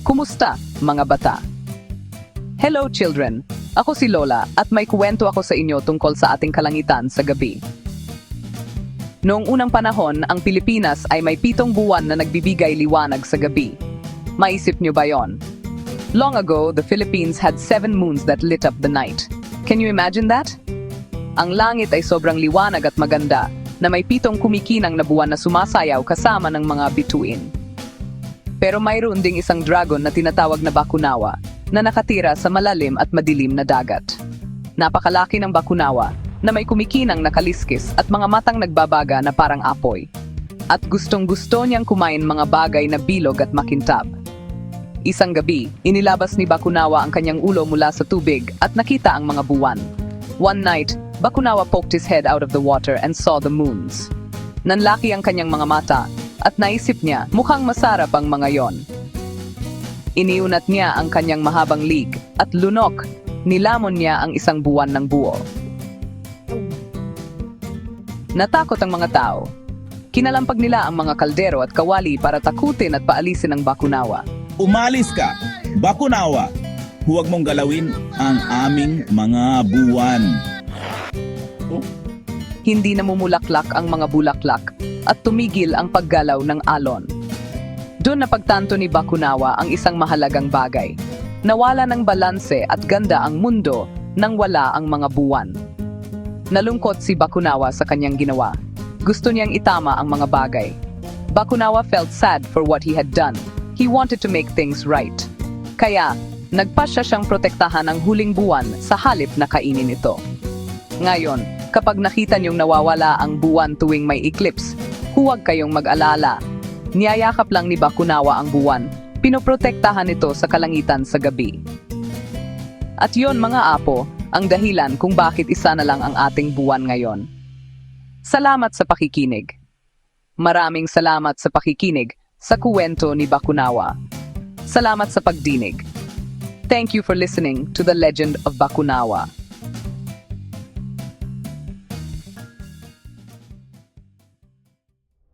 Kumusta, mga bata? Hello children, ako si Lola at may kuwento ako sa inyo tungkol sa ating kalangitan sa gabi. Noong unang panahon, ang Pilipinas ay may 7 buwan na nagbibigay liwanag sa gabi. Maisip nyo ba yon? Long ago, the Philippines had 7 moons that lit up the night. Can you imagine that? Ang langit ay sobrang liwanag at maganda na may 7 kumikinang na buwan na sumasayaw kasama ng mga bituin. Pero mayroon ding isang dragon na tinatawag na Bakunawa na nakatira sa malalim at madilim na dagat. Napakalaki ng Bakunawa na may kumikinang nakaliskis at mga matang nagbabaga na parang apoy. At gustong-gusto niyang kumain mga bagay na bilog at makintab. Isang gabi, inilabas ni Bakunawa ang kanyang ulo mula sa tubig at nakita ang mga buwan. One night, Bakunawa poked his head out of the water and saw the moons. Nanlaki ang kanyang mga mata at naisip niya mukhang masarap ang mga yon. Iniunat niya ang kanyang mahabang lig at lunok, nilamon niya ang isang buwan ng buo. Natakot ang mga tao. Kinalampag nila ang mga kaldero at kawali para takutin at paalisin ang Bakunawa. Umalis ka, Bakunawa. Huwag mong galawin ang aming mga buwan. Hindi namumulaklak ang mga bulaklak at tumigil ang paggalaw ng alon. Doon napagtanto ni Bakunawa ang isang mahalagang bagay. Nawala ng balanse at ganda ang mundo nang wala ang mga buwan. Nalungkot si Bakunawa sa kanyang ginawa. Gusto niyang itama ang mga bagay. Bakunawa felt sad for what he had done. He wanted to make things right. Kaya, nagpasya siyang protektahan ang huling buwan sa halip na kainin ito. Ngayon, kapag nakita niyong nawawala ang buwan tuwing may eclipse, huwag kayong mag-alala. Niyayakap lang ni Bakunawa ang buwan, pinoprotektahan ito sa kalangitan sa gabi. At yon mga apo, ang dahilan kung bakit isa na lang ang ating buwan ngayon. Salamat sa pakikinig. Maraming salamat sa pakikinig sa kuwento ni Bakunawa. Salamat sa pagdinig. Thank you for listening to the legend of Bakunawa.